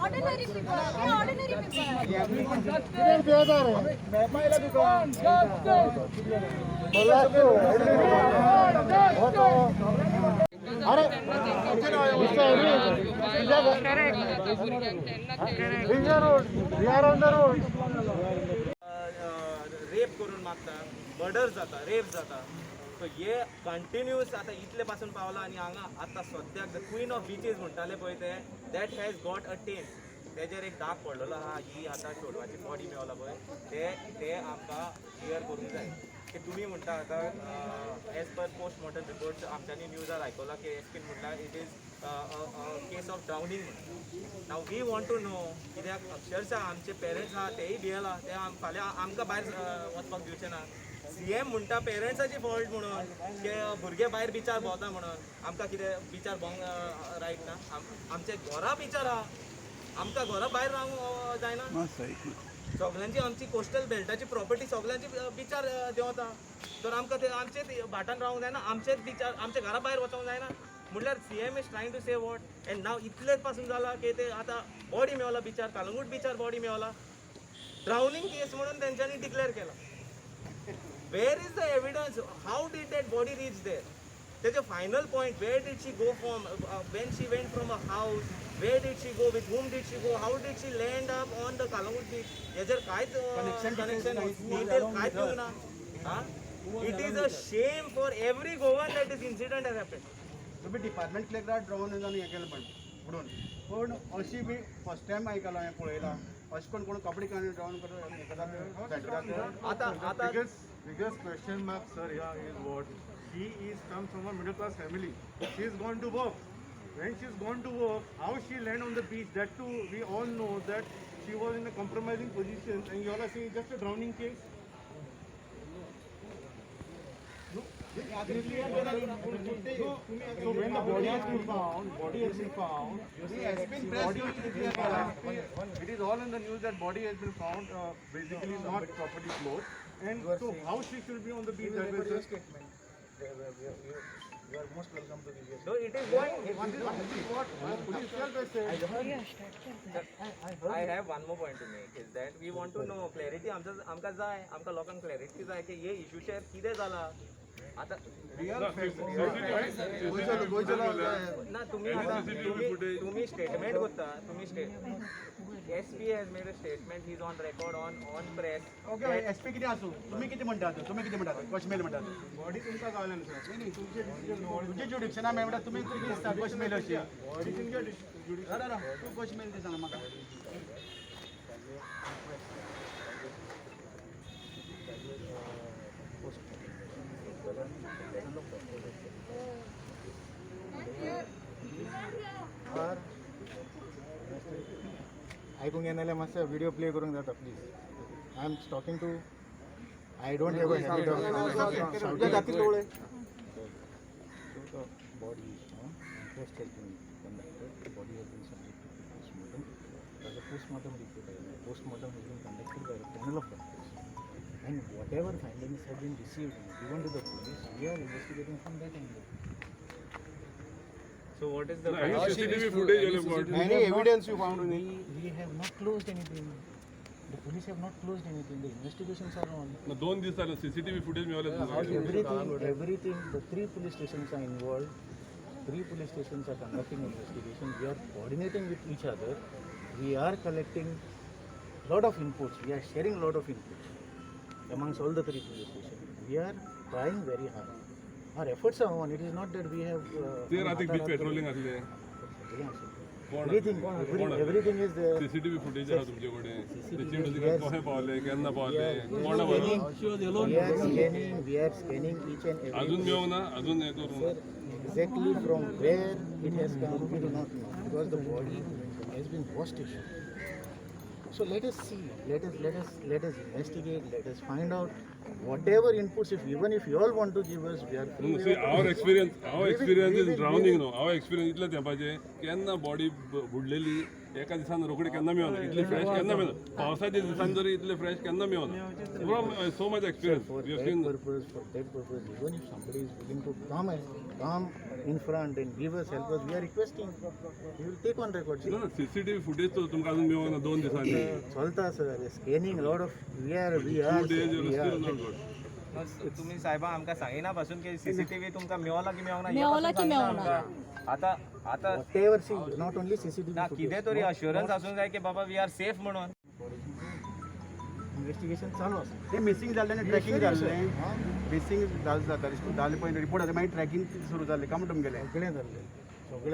Ordinary people. Ordinary rape करून मागता, murder जाता, रेप जाता. सो हे कंटिन्यूस आता इतले पासून पावला आनी हांगा आतां सद्याक द क्वीन ऑफ बीचीस म्हणटाले पळय ते that has got a ten. तेजेर एक दाग पडलेलो आहा. ही आतां चोडवाची बॉडी मेवला पळय ते आमकां क्लियर करूंक जाय. की तुम्ही म्हणटा आतां एज पर पोस्टमॉर्टम रिपोर्ट आमच्यांनी न्यूजार आयकला की एसपीन म्हटल्यार इट इज केस ऑफ ड्रावनींग म्हणून. Now we want to know कित्याक अक्षरशः आमचे पेरंट्स आहा तेय भियेला. ते फाल्यां आमकां भायर वचपाक दिवचे ना. सीएम म्हणटा पेरंट्साची फॉल्ट म्हणून की भुरगे भायर बिचार भोंवता म्हणून. आमकां कितें बिचार भोंवंक रायट ना? आमचे घरा बिचार आहा. आमकां घरा भायर रावंक जायना. सगळ्यांची आमची कोस्टल बेल्टाची प्रॉपर्टी सगळ्यांची बिचार देंवता. तर आमकां ते आमचेच भाटान रावंक जायना. आमचेच बिचार आमच्या घरा भायर वचोंक जायना. म्हटल्यार सीएम इज ट्रायंग टू से वॉट एंड नाव इतलेच पासून जाला की ते आतां बॉडी मेवला बिचार कालंगूट बिचार बॉडी मेवला. ड्रावनींग केस म्हणून तेंच्यांनी डिक्लेअर केला. Where is the evidence? How did that body reach there? तेजे final point where did she go from when she went from a house? Where did she go? With whom did she go? How did she land up on the Kalangut beach? हेजेर कांयच connection detail कांयच दिवंक ना. It is a shame for every Goan that this incident has happened. तुम्ही department कलेक्टराक ड्रावन जावन हें केलें म्हणून पूण अशी बी फर्स्ट टायम आयकलां हांवें पळयलां. अशें करून कोण कपडे काडून ड्रावन करता. आतां biggest question mark, sir, here is what she is comes from a middle class family. She is gone to work. When she is gone to work, how she land on the beach? That too, we all know that she was in a compromising position, and you all are saying it's just a drowning case. So when the body has been found, it is all in the news that body has been found, basically not properly clothed. And so how she should be on the beach? That was just statement. You are most welcome to the so it is going. This is what police itself has said. I have one more point to make is that we want to know clarity. आमकां जाय आमकां लोकांक clarity जाय की हे इशूचेर कितें जाला. आता ना तुम्ही स्टेटमेंट करता. SP has made a statement. He is on record on press. Okay SP कितें आसूं तुम्ही कितें म्हणटात? कशें मेल म्हणटात? बॉडी तुमकां गावलें सर. नाही तुमचे डिसिजन तुमचे ज्युडिक्शना मेळ म्हणटा तुमी कितें दिसता कशें मेल अशी? बॉडी तुमच्या राव तूं कशें मेल ते सांग म्हाका. ऐकूंक येना जाल्यार मातसो व्हिडिओ प्ले करूंक जाता please. I am talking to I don't have a habit of body inquest has been conducted. The body has been subjected to postmortem. As a postmortem report, postmortem has been conducted by a panel of doctors, and whatever findings have been received and given to the police, we are investigating from that angle. So what is the CCTV footage? Any evidence you found? We have not closed anything. The police have not closed anything. The investigations are on. दोन दिवस झाले CCTV footage मिळाले. Everything. The 3 police stations are involved. 3 police stations are conducting investigation. We are coordinating with each other. We are collecting lot of inputs. We are sharing lot of inputs amongst all the 3 police stations. We are trying very hard. Our efforts are on. It is not that we have. ते रात्री बीच patrolling असले. Everything is there. CCTV footage आहे तुमच्याकडे. त्याची कोहे पावले केन्ना पावले कोण We are scanning each and every. अजून मिळव ना अजून हे करू. Exactly from where it has come, we do not know because the body has been washed. So let us see, let us investigate, let us find out whatever inputs, even if you all want to give us, we are free. See, our experience is drowning now. Our experience इतले तेंपाचे केन्ना body बुडलेली एका दिसान रोखडी केन्ना मेळना इतली fresh केन्ना मेळना पावसाच्या दिसान जरी इतले फ्रेश केन्ना मेळना from so much experience For we that have seen purpose, even if somebody is willing to come in front and give us, help us, we are requesting, we will take on record. ना CCTV footage तो तुमकां अजून मेळना 2 दिसांनी Chalta sir, scanning a lot of, we are 2 days you still not got. मग तुम्ही साहेबा आमकां सांगिना पासून की सीसीटीव्ही तुमकां मेळला की मेळना मेळला की मेळना. आता आता whatever, see, not only CCTV ना footage, कितें तरी अश्युरन्स आसूंक जाय की बाबा वी आर सेफ म्हणून investigation चालू आसा. ते मिसींग जाल्ले ट्रॅकिंग जाल्लें मिसींग जाले पळय रिपोर्ट जाता मागीर ट्रॅकिंग सुरू जाल्लें काय म्हणून तुमगेलें सगळे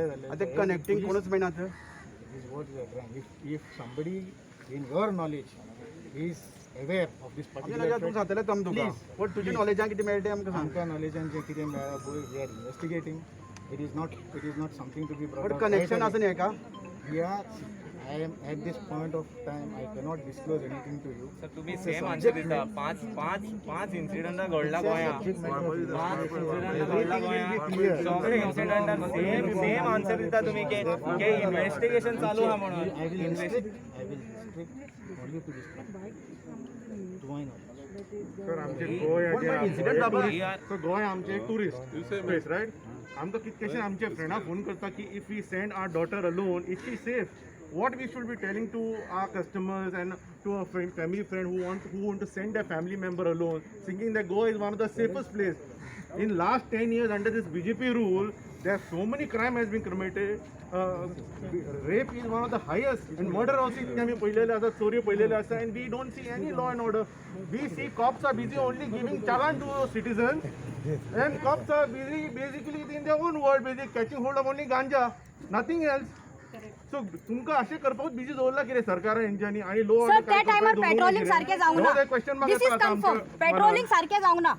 झाले. आतां कनेक्टिंग कोणूच मेळना This is what we are trying. If somebody in your knowledge is aware of this आमच्या particular नजर तूं threat, सांगतलें तम तुका Please. बट तुज्या नॉलेजान कितें मेळटा तें आमकां सांग आमच्या नॉलेजान जे कितें मेळ्ळा पळय, we are investigating. It is not something to be brought but out. Connection आसा न्ही हेका We are, I am at this point of time, I cannot disclose anything to you. Sir तुम्ही सेम आन्सर दिता पांच incident घडला गोंयांत पांच incident घडला गोंयांत सगळे इन्सिडंटान सेम आन्सर दिता तुम्ही की इन्व्हेस्टिगेशन चालू आहा म्हणून I will restrict only to this point. To my knowledge. Sir आमचे गोंय incident जाबा. सो गोंय आमचे एक टुरिस्ट प्लेस रायट आमकां कितकेशे आमचे फ्रेंडा फोन करता की if we send our daughter alone is she safe what we should be telling to our customers and to a family friend who want to send their family member alone, thinking that Goa is one of the safest place. In last 10 years under this BJP rule, there so many crime has been committed. Rape is one of the highest, and murder also is pailele asa, chori pailele asa, and we don't see any law and order. We see cops are busy only giving challan to citizens, and cops are busy basically in their own world, basically catching hold of only ganja, nothing else. सो तुमकां अशें करपाक busy दवरला कितें सरकारान हेंच्यांनी आणि लो sir त्या टायमार patrolling सारखे जावंक ना. Question this is confirm. Patrolling सारखे जावंक ना.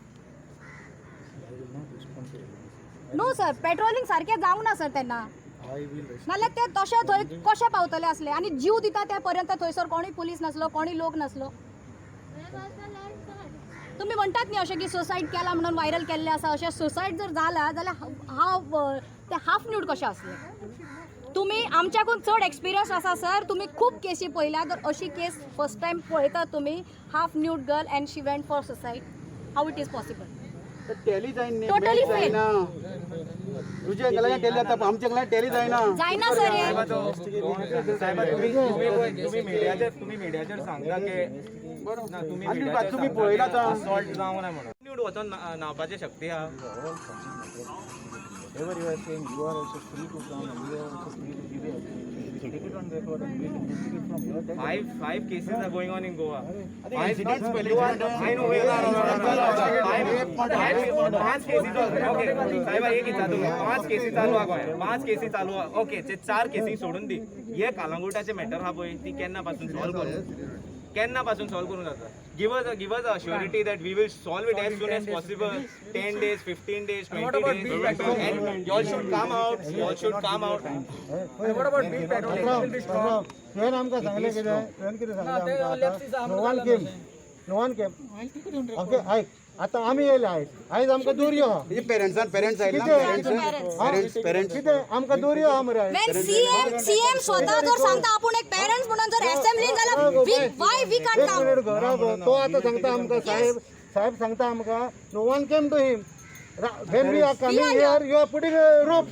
नो सर, पेट्रोलिंग सारखे जावंक ना सर तेन्ना. I will restrict. नाल्यार ते तशे थंय कशे पावतले असले आनी जीव दिता त्या पर्यंत थंयसर कोणी पुलीस नसलो, कोणी लोक नसलो. तुम्ही म्हणटात न्ही अशें की सुसायड केला म्हणून व्हायरल केल्ले आसा, अशें सुसायड जर जाला जाल्यार ते हाफ न्यूड कशें आसले. तुम्ही आमच्याकून चड एक्सपिरियन्स आसा सर, तुम्ही खूप केसी पळयल्या, तर अशी केस फर्स्ट टायम पळयतात तुम्ही. Half nude girl and she went for suicide. How it is possible? Tally जायना Totally जायना तुझ्या एंगला टॅली जाता आमच्या एंगला टॅली जायना जायना सर हे. साहेबा तुम्ही मिडियाचेर सांगता की ना तुम्ही पळयला आतां. असॉल्ट जावंक ना म्हणून न्यूड वचोन न्हावपाची शक्ती आहा. Whatever you are saying, you are also free to come and you are also free to give it. Take it on record and we will investigate from your side. Five cases are going on in Goa. incidents पहिले I know. पाच केसी okay साहेबा एक इच्छा तुम्ही 5 केसी चालू आहा गोंयांत. 5 केसी चालू आहा. ओके ते 4 केसी सोडून दी. हे कालांगुटाचे मॅटर आहा पळय ती केन्ना पासून सॉल्व करून जाता. Give us a surety that we will solve it as soon as possible. 10 days, 15 days, 20 days. And you all should come out. What about big petrol? Will be strong. तुवें आमकां सांगलें कितें? तुवें कितें सांगलें आमकां? No one came. ओके, आयक. आतां आमी येयले आयज आमकां दूर यो. पेरेंट्स आयले पेरेंट्स कितें आमकां दूर यो मरे. When CM स्वतः जर सांगता आपण एक पेरेंट्स म्हणून जर असेंब्ली जाल्यार why we can't come? तो आतां सांगता आमकां साहेब सांगता आमकां no one came to him. When we are coming here, you are putting ropes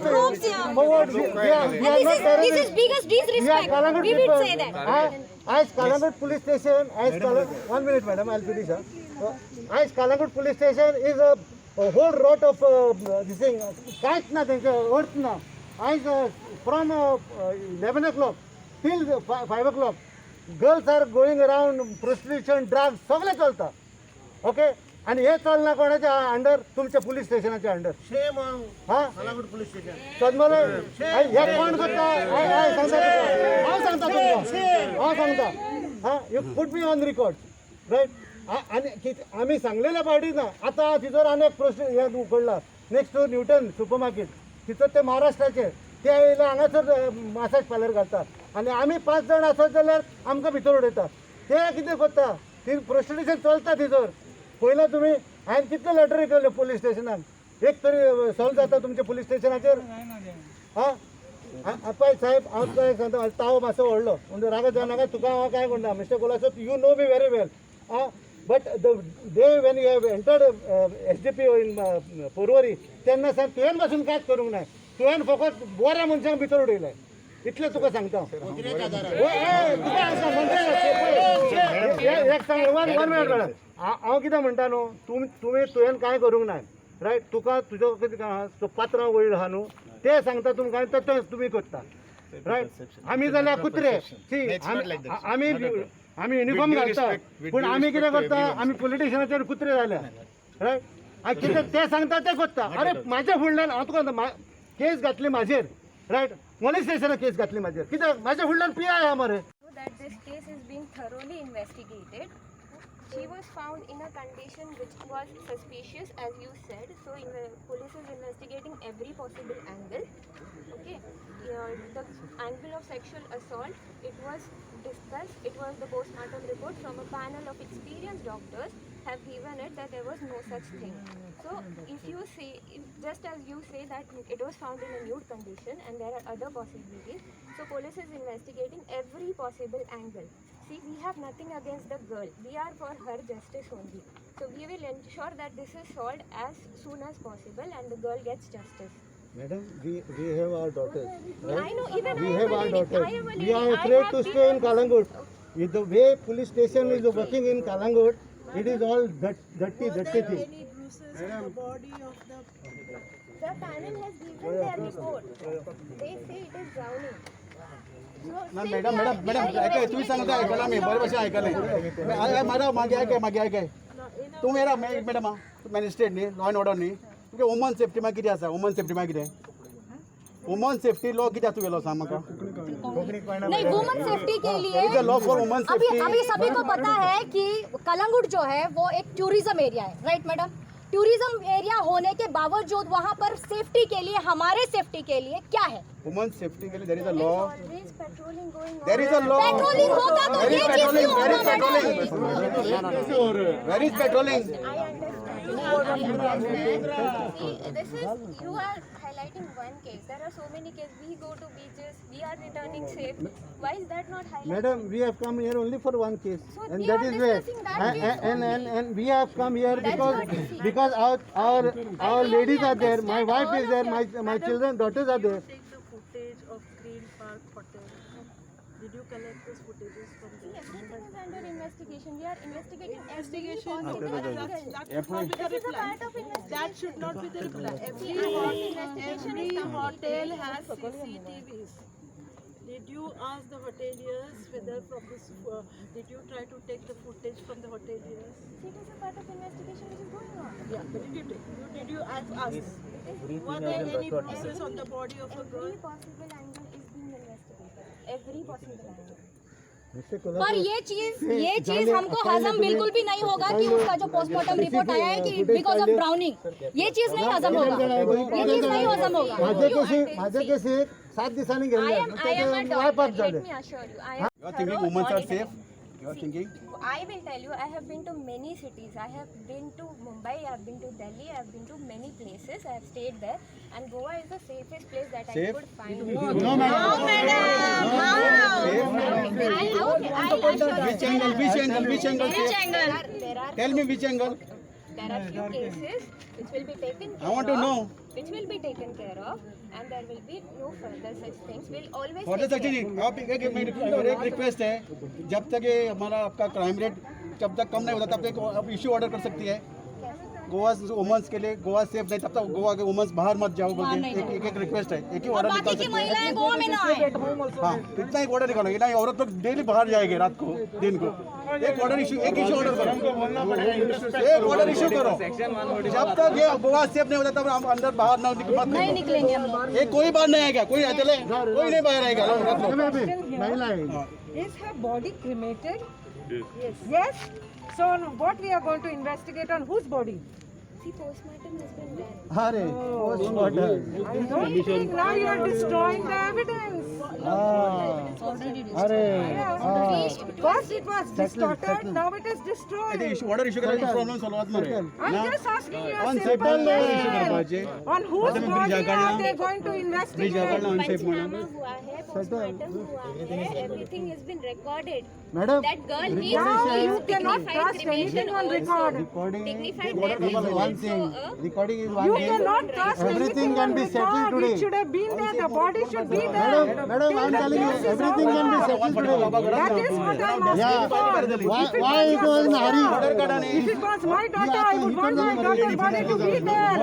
forward. This is biggest disrespect. We will say that. As Kalangut police station, 1 minute madam, I'll finish. As Kalangut police station is a whole lot of this thing. Kaich na thing, earth na. As from 11 o'clock till 5 o'clock, girls are going around prostitution, drugs, सगळे चलता. Okay? आणि हे चलना कोणाच्या under? तुमच्या police स्टेशनाच्या under. हा police station सदमले हे कोण करता? हांव सांगता हा you put me on record right. आणि आम्ही सांगलेल्या पार्टी ना आता तिथं अनेक हे उकडला next to Newton super market तिथं ते महाराष्ट्राचे ते हांगासर मसाज पार्लर घालतात आनी आमी 5 जाण आसत जाल्यार आमकां भितर उडयता. ते कितें करता, ती प्रोस्टिट्यूशन चलता थिंसर. पयला तुमी हांवें कितले लॅटरी केल्ले पुलीस स्टेशनाक, एक तरी सॉल्व जाता तुमच्या पुलीस स्टेशनाचेर? हां पळय साहेब, हांव तुका एक सांगता, ताव मातसो व्हडलो म्हणजे रागात जावनाका. तुका हांव काय म्हणटा, mister Colaco, you know me very well. But the day when you have entered SDP इन पर्वरी, तेन्ना सांग तुवें पासून कांयच करूंक ना. तुवें फकत बऱ्या मनशांक भितर उडयलें, इतलें तुका सांगता. एक सांग, वन मिनट मॅडम, हांव कितें म्हणटा न्हू, तुवें कांय करूंक ना, रायट. तुका तुजो कितें पात्रांव वयर आहा न्हू, ते सांगता तुमकां, तशें तुमी करता, रायट. आमी जाल्यार कुत्रे, आमी युनिफॉर्म घालता, पूण आमी कितें करता, आमी पॉलिटिशियनाचेर कुत्रे जाल्या, रायट. कितें ते सांगता ते करता. अरे म्हाज्या फुडल्यान हांव तुका केस घातली म्हाजेर, रायट. पोलीस स्टेशनाक केस घातली म्हाजेर, कित्याक म्हाज्या फुडल्यान PI आहा मरे. That this case is being thoroughly investigated. She was found in a condition which was suspicious, as you said. So police is investigating every possible angle. Okay, the angle of sexual assault, it was discussed. It was the postmortem report from a panel of experienced doctors have given it that there was no such thing. So if you say, just as you say that it was found in a nude condition and there are other possibilities, so police is investigating every possible angle. See, we have nothing against the girl. We are for her justice only. So we will ensure that this is solved as soon as possible and the girl gets justice. Madam, we have our daughters, right? I know, even We I have am a our lady. daughters. I am a lady. We are I afraid have to been stay in a- Kalangut. With the way police station is working in Kalangut, it is all dirty thing. The panel has given their report. They say it is drowning. Madam ऐकाय, तुम्ही सांगता ऐकायला मी बरे भाषा ऐकायला माझा मागे ऐकाय. तूं मॅडम मॅजिस्ट्रेट न्ही, लॉ अँड ऑर्डर न्ही, तुमगे वुमन सेफ्टी मागीर कितें आसा? वुमन सेफ्टी मागीर कितें? वुमन सेफ्टी लॉ कित्याक तुगेलो सांग म्हाका. नहीं, वुमन सेफ्टी के लिए There is a law for women safety. अभी सभी को पता है कि कलंगुट जो है वो एक टूरिज्म एरिया है, राइट मैडम. टूरिज्म एरिया होने के बावजूद वहाँ पर सेफ्टी के लिए, हमारे सेफ्टी के लिए क्या है? वुमन सेफ्टी के लिए there is a law. Always patrolling going on. There is a law. Patrolling होगा तो ये चीज क्यों होगा madam? Where is patrolling? I understand. See, this is, you are highlighting one case. There are so many cases. We go to beaches. We are returning safe. Why is that not highlighted? Madam, we have come here only for one case, So and we that are is where, discussing that case and we have come here That's because not easy. because our I ladies really are there, my understand wife all is of there, your- my children, daughters are there. Take the footage of Green Park Hotel. Did you collect those footages from See, there? everything is under investigation. We are investigating every Investigation. possible angle. That should not be the This is a reply. part of investigation. That should not be the reply. See, investigation Every is hotel completed. has CCTVs. Did you ask the hoteliers whether from this? Did you try to take the footage from the hoteliers? See, it is a part of investigation which is going on. Yeah, but did you ask? Were there any bruises on the body of a girl? Every possible angle is being investigated. Every possible angle. Mr. पर Kolhapur, ये चीज हमको हजम बिल्कुल भी नहीं होगा कि उसका जो पोस्टमार्टम रिपोर्ट आया है कि बिकॉज ऑफ ब्राउनिंग, ये चीज नहीं हजम होगा, ये चीज नहीं हजम होगा. माझे केसी 7 दिसांनी I गेले, am a वायप doctor. अप झाले. Let me assure you. I am You are thinking thorough women are on safe? You are thinking? I will tell you, I have been to many cities. I have been to Mumbai, I have been to Delhi, I have been to many places. I have stayed there, and Goa is the safest place that I Safe? could find. No, madam. Which angle? Which angle? Which angle? Safe? There are Tell me which angle. There are few cases which will be taken care I want to of, know. which will be taken care of, and there will be no further such things. We'll always for take the care. Section आप एक request है, जब तक ये हमारा आपका crime rate जब तक कम नहीं होता तब तक आप इशू ऑर्डर कर सकती है. गोवा वुमेन्स के लिए गोवा सेफ नहीं, तब तक गोवा के वुमेन्स बाहर मत जाओ बोल के एक रिक्वेस्ट है. एक ही और ऑर्डर बाकी निकाल की सकते हैं. महिलाएं गोवा में ना आए. हाँ, इतना एक ऑर्डर निकालो. ना औरत लोग डेली बाहर जाएंगे रात को दिन को. एक ऑर्डर इशू, एक इशू ऑर्डर करो. एक ऑर्डर इशू करो. जब तक ये गोवा सेफ नहीं होता तब हम अंदर बाहर ना मत नहीं निकलेंगे हम लोग. ये कोई बाहर नहीं आएगा. कोई चले कोई नहीं बाहर आएगा. रख लो. महिला आहे. Is her body cremated? Yes. Yes. So what we are going to investigate on whose body? The postmortem has been done. अरे I don't think now you are destroying the evidence. अरे First it was distorted, now it is destroyed. Order issue करायचा problem solve होत नाही I'm just asking you a Unsafe simple issue question. करपाचे On whose आता मी body Brezza are काढला. they going to investigate? Unsafe म्हणून पंचनामा हुआ है, postmortem हुआ है, everything has been recorded. Madam That girl needs Now you cannot dignified trust cremation anything on also. record. Dignified death is also a recording is You cannot trust Everything anything can on be settled record. today. It should have been there. The body should be there. Madam, I'm telling you, everything can be settled today. That is what I'm asking for. Why it was in a hurry? If it was my daughter, I would want my daughter's body to be there.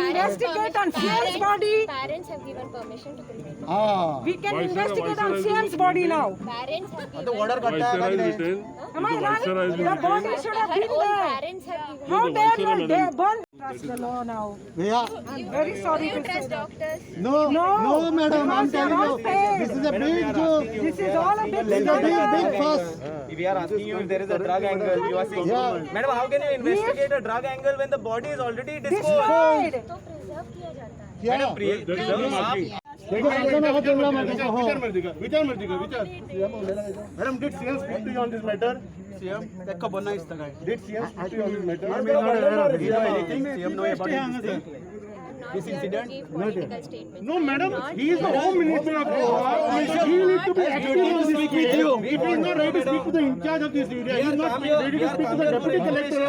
Investigate on Siam's body. Parents have given permission to cremate. We can investigate on Siam's body now. Parents have given. आता order Viceroy has करता written. Am I right? Viceroy has The been body should have Her been own there. parents have given. How No, dare Viceroy, you madam. burn? Trust the law now. भैया I'm very sorry You to say trust that. doctors. no madam, I'm Because they are telling all you, paid. this is a big joke. This is all a big Big scandal. fuss. If we are asking you if there is a drug angle, you are saying, Madam, how can you investigate a drug angle when the body is already disposed? Destroyed. तो preserve किया जाता है. क्या There is no marking. देखो एकदम हाथ जोड़ना मत हो Madam, did CM speak to you on this matter? CM का बनना इस तरह Did CM speak to you on this matter? you know anything CM know about this thing Not here to give political statements. No, madam, he is the Home Minister of Goa. He needs to be active on this case. If he is not ready to speak to the in charge of this area, he is not ready to speak to the deputy collector.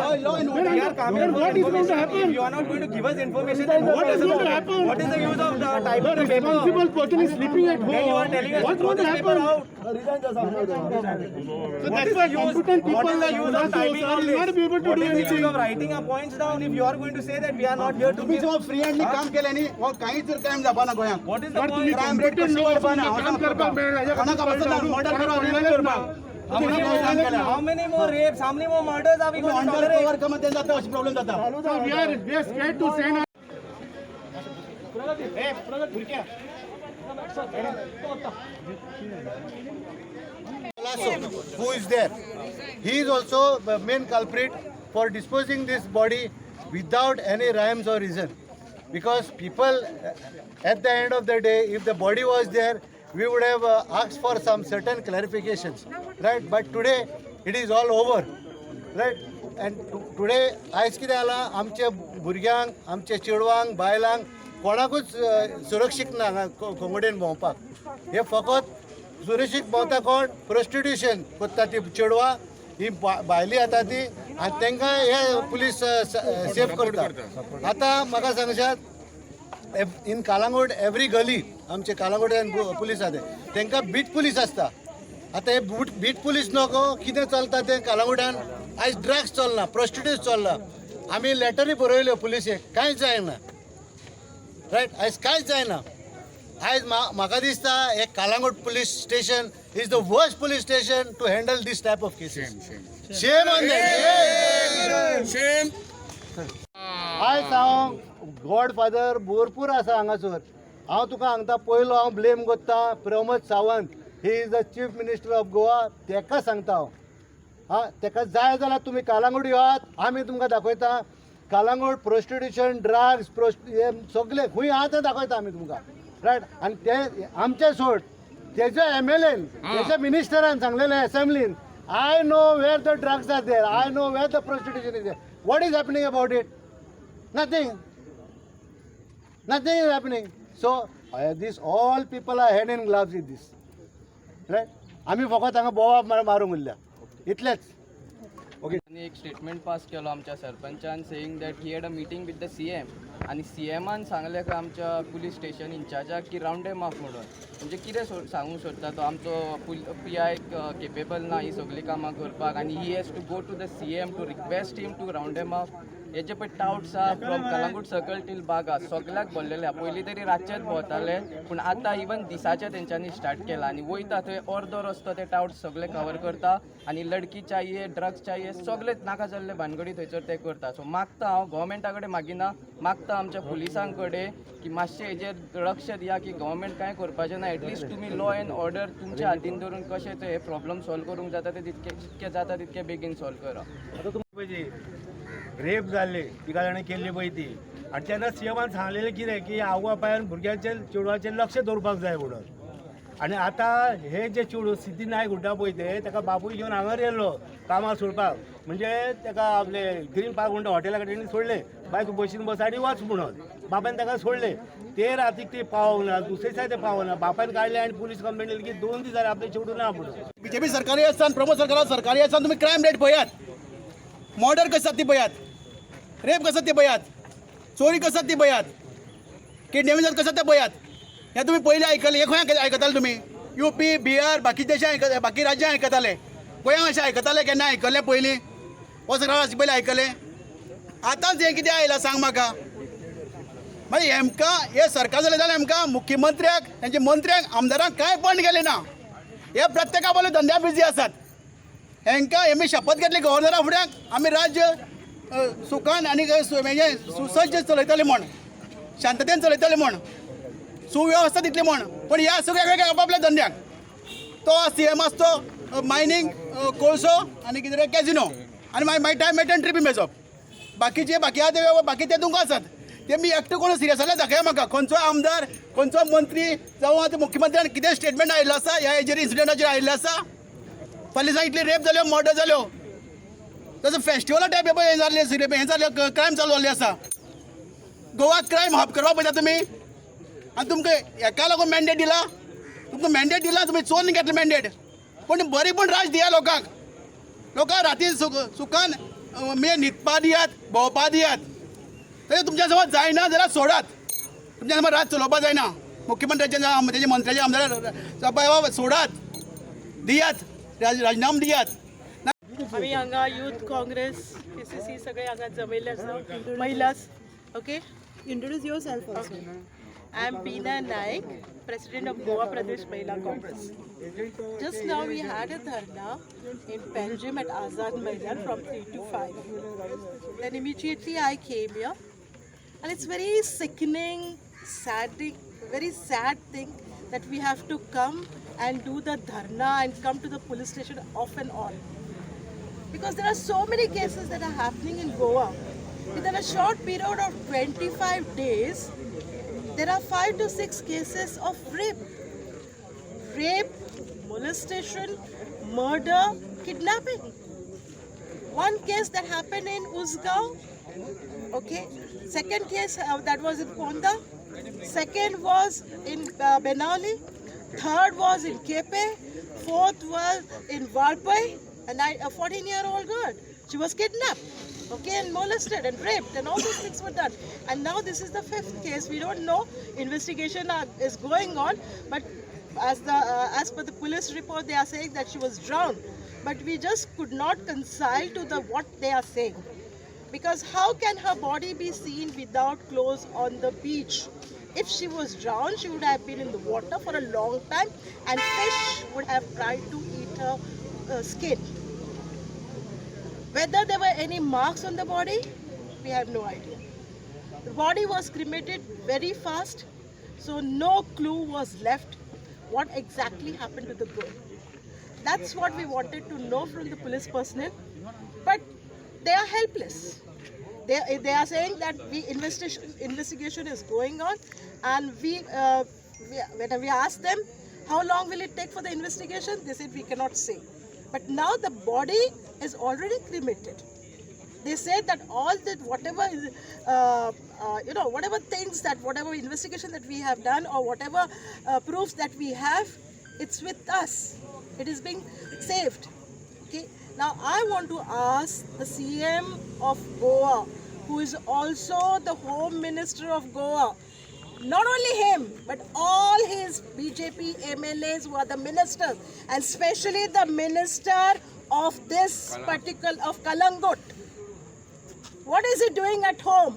Then what is going to happen? If you are not going to give us information, then What is going to happen? what is the use of typing The the paper? responsible person is sleeping at Then you are home. telling us What's to throw going to this paper happen? out. So that's why competent What people is the like use of us typing all will this? not be able to What do is the use anything. of writing our points down if you are going to say that we are not here to तुम्ही give? जो free हँडली काम केल्याने व काहीच जर crime जाबा ना गोंयांत What is the But point? तुम्ही क्राईम रेट competent कशी लोक करपा ना असून काम करपाक मेळना. कोणाका पासून मर्डर करपा रेप करपा How many more rapes? How many more murders are we going to under tolerate? कवर कमध्ये जाता अशी प्रॉब्लेम जाता So we are scared to send our who is there. He is also the main culprit for disposing this body without any rhymes or reason. Because people, at the end of the day, if the body was there, we would have asked for some certain clarifications, right? But today, it is all over, right? And today, आयज कितें जालां, आमचे भुरग्यांक, आमचे चेडवांक, बायलांक कोणाकूच सुरक्षीत ना हांगा कोंगडेन भोंवपाक. हे फकत सुरक्षीत भोंवता कोण? प्रोस्टिट्यूशन करता ती चेडवां, ही भायली जाता ती, आनी तांकां हे पुलीस सेफ करता. आतां म्हाका सांगशात, इन कालांगूट एवरी गली आमचे कालांगूटान पुलीस आसा तांकां बीट पुलीस आसता. आतां हे बीट पुलीस नको कितें चलता तें कालांगूटान आयज ड्रग्स चलना, प्रोस्टिट्यूट चलना. आमी लेटरी बरयल्यो पुलिसेक, कांयच जायना, रायट? आयज कांयच जायना. आयज म्हाका दिसता हे Calangute police station is the worst police station to handle this type of cases. Shame on that. Shame. आयज हांव गॉडफादर भरपूर आसा हांगासर. हांव तुका सांगता, पयलो हांव ब्लेम करता Pramod Sawant. He is the chief minister of Goa. ताका सांगता हांव, ताका जाय जाल्यार तुमी कालांगूट येयात, आमी तुमकां दाखयता. कालांगूट प्रोस्टिट्यूशन, ड्रग्स, हे सगळे खंय आहा तें दाखयता आमी तुमकां, रायट? आनी ते आमचे सोड, तेज्या MLAन, तेज्या मिनिस्टरान सांगलेलें असेंब्लीन, I know where the drugs are there, I know where the prostitution is there. What is happening about it? Nothing. Nothing is happening. So these all people are hand in gloves with this, right? आम्ही फकत हांगा बोवाब मारूंक उरल्या, इतलेंच. आणि एक statement pass केलो आमच्या सरपंचान saying that he had a meeting with the CM आणि CMान सांगलें का आमच्या पुलीस स्टेशन इंचार्जाक की रावंड डेम ऑफ म्हणून. म्हणजे कितें सांगूंक सोदता तो, आमचो PI केपेबल ना ही सगळीं कामां करपाक, आनी he has to go to the CM to request him to round them off. हेजे पळय टाउट्स आहा फ्रॉम कलांगूट सर्कल टील बागा सगळ्याक भरलेले. पयलीं तरी रातचेच भोंवताले, पूण आतां इवन दिसाचे तेंच्यांनी स्टार्ट केला आनी वयता थंय अर्दो रस्तो ते टाउट्स सगळे कवर करता आनी लडकी चाहिए, ड्रग्स चाहिए, सगळे नाका जाल्ले भानगडी थंयसर ते करता. सो मागता हांव गव्हर्मेंटा कडेन मागिना, मागता आमच्या पुलिसां कडेन की मातशें हेजेर लक्ष दिया की गव्हर्मेंट कांय करपाचें ना. एटलिस्ट तुमी लॉ एंड ऑर्डर तुमच्या हातीन धरून कशें ते हे प्रॉब्लम सॉल्व करूंक जाता ते जितके जाता तितके बेगीन सॉल्व करा. पळय रेप जाल्ले तिगा जाणां केल्ली पळय ती आनी तेन्ना सीएमान सांगलेलें कितें की आवय बापायन भुरग्यांचेर चेडवाचेर लक्ष दवरपाक जाय म्हणून आनी आतां हे जे चेडूं सिद्धी नायक उड्डा पळय ते ताका बापूय घेवन हांगा येयल्लो कामाक सोडपाक म्हणजे ताका आपले ग्रीन पार्क म्हणटा हॉटेला कडेन सोडलें बायक बशीन बस आनी वच म्हणून बापायन ताका सोडलें ते रातीक ते पावोंक ना दुसरे दिसा ते पावना बापायन काडले आनी पुलीस कंप्लेंट दिली की 2 दीस जाले आपले चेडूं ना म्हणून बीजेपी सरकारी आसता प्रमोद सरकारी आसता तुम्ही क्रायम रेट पळयात मर्डर कशें आसा ती पळयात रेप कशें ते पळयात चोरी कशें आसा ती पळयात किडनॅपिंग कशें आसा ते पळयात हे तुम्ही पयलीं आयकले हे खंय आयकताले तुमी UP बिहार बाकी देशां बाकी राज्यां आयकताले गोंयांत अशें आयकताले केन्ना आयकल्लें पयलीं हो सगळो पयलीं आयकलें आतांच हें कितें आयलां सांग म्हाका मागीर हेमकां हे सरकार जालें जाल्यार हेमकां मुख्यमंत्र्याक तांच्या मंत्र्यांक आमदारांक कांय पण गेलें ना हे प्रत्येका पयलीं धंद्या बिजी आसात हेंकां हेमी शपथ घेतली गव्हर्नरा फुड्याक आमी राज्य सुखान आनी सुसज्ज चलयतले म्हण शांततेन चलयतले म्हण सुव्यवस्था दितली म्हण पण ह्या सगळ्या वेगळ्या आपापल्या धंद्याक तो CM आसतो मायनींग कोळसो आनी कितें कॅजिनो आनी मागीर टायम मेळटा ट्रिपी मेजप बाकी आहा ते बाकी ते तुमकां आसात ते मी एकटो कोण सिरियस जाल्यार दाखया म्हाका खंयचो आमदार खंयचो मंत्री जावं आतां मुख्यमंत्र्यान कितें स्टेटमेंट आयिल्लो आसा ह्या हेजेर इन्सिडेंटाचेर आयिल्लो आसा फाल्यां दिसा इतली रेप जाल्यो मर्डर जाल्यो तसो फेस्टिवला टायप हें जाल्लें हें जाल्लें क्रायम चालू जाल्लें आसा गोवा क्रायम हब करपाक पळयता तुमी आनी तुमकां हेका लागून मॅन्डेट दिला तुमकां मॅन्डेट दिला तुमी चोरून घेतलें मॅन्डेट पण बरी पण राज दिया लोकांक राती सुखान न्हिदपा दियात भोंवपा दियात तरी तुमच्या समज जायना जाल्यार सोडात तुमच्या समज राज चलोवपा जायना मुख्यमंत्र्याचे तेजे मंत्र्याचे आमदार सोडात दियात राजीनाम दियात आम्ही हांगा यूथ काँग्रेस PCC सगळे हांगा जमयले आसा महिलास okay introduce yourself also I am Bina Naik president of Goa Pradesh Mahila Congress. Just now we had a dharna in Belgium at Azad Maidan from 3 to 5. Then immediately I came here and it's very sickening, very sad thing that we have to come and do the dharna and come to the police station off and on. Because there are so many cases that are happening in Goa. Within a short period of 25 days, there are 5 to 6 cases of rape, molestation, murder, kidnapping. One case that happened in Usgaon, okay. Second case that was in Ponda. Second was in Benali. Third was in Kepe. Fourth was in Valpai. And a 14-year-old girl, she was kidnapped. Okay, and molested and raped and all those things were done. And now this is the 5th case. We don't know. Investigation is going on. But as per the police report, they are saying that she was drowned. But we just could not reconcile to what they are saying. Because how can her body be seen without clothes on the beach? If she was drowned, she would have been in the water for a long time and fish would have tried to eat her skin. Whether there were any marks on the body, we have no idea. The body was cremated very fast, so no clue was left what exactly happened to the girl. That's what we wanted to know from the police personnel, but they are helpless. They are saying that investigation is going on, and when we asked them how long will it take for the investigation, they said we cannot say. But now the body is already cremated. They said that all that whatever is, whatever things that whatever investigation that we have done or whatever proofs that we have, it's with us. It is being saved. Okay. Now I want to ask the CM of Goa, who is also the Home Minister of Goa. Not only him, but all his BJP MLAs who are the ministers, and especially the minister of this of Kalangut. What is he doing at home?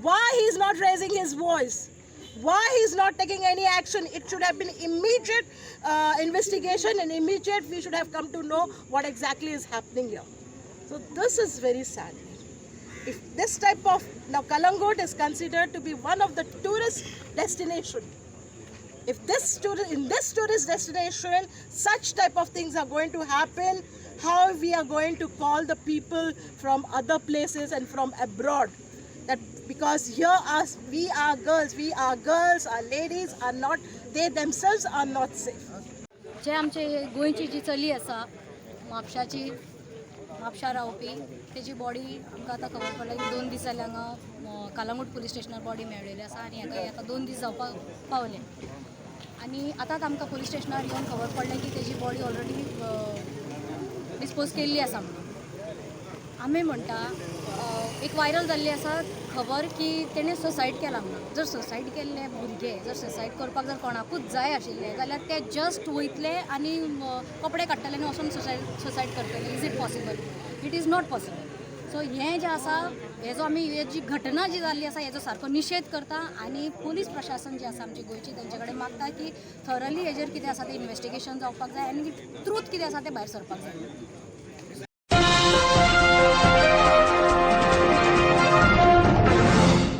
Why he is not raising his voice? Why he is not taking any action? It should have been immediate investigation and immediate we should have come to know what exactly is happening here. So this is very sad. If this type of, now Kalangut is considered to be one of the tourist destination. If in this tourist destination, such type of things are going to happen, how we are going to call the people from other places and from abroad. That because here we are girls, our ladies are not, they themselves are not safe. जे आमचे गोंयची जी चली आसा म्हापशा रावपी तेजी body आमकां आतां खबर पडला की 2 दीस जाले हांगा कालांगूट पुलीस स्टेशनार बॉडी मेळिल्ली आसा आनी हाका 2 दीस जावपाक पावले आनी आतांच आमकां पुलीस स्टेशनार येवन खबर पडलें की तेजी बॉडी ऑलरेडी डिस्पोज केल्ली आसा म्हणून आमी म्हणटा एक वायरल जाल्ली आसा खबर की तेणें सुसायड केला म्हणून जर सुसायड केल्ले भुरगे जर सुसायड करपाक जर कोणाकूच जाय आशिल्ले जाल्यार ते जस्ट वयतले आनी कपडे काडटले आनी वचून सुसायड करतले is it possible it is not possible so हें जें आसा हेजो आमी हे जी घटना जी जाल्ली आसा हेजो सारको निशेध करता आनी पुलीस प्रशासन जी आसा आमची गोंयची तेंचे कडेन मागता की थरली हेजेर कितें आसा तें इन्वेस्टिगेशन जावपाक जाय आनी ट्रूथ कितें आसा तें भायर सरपाक जाय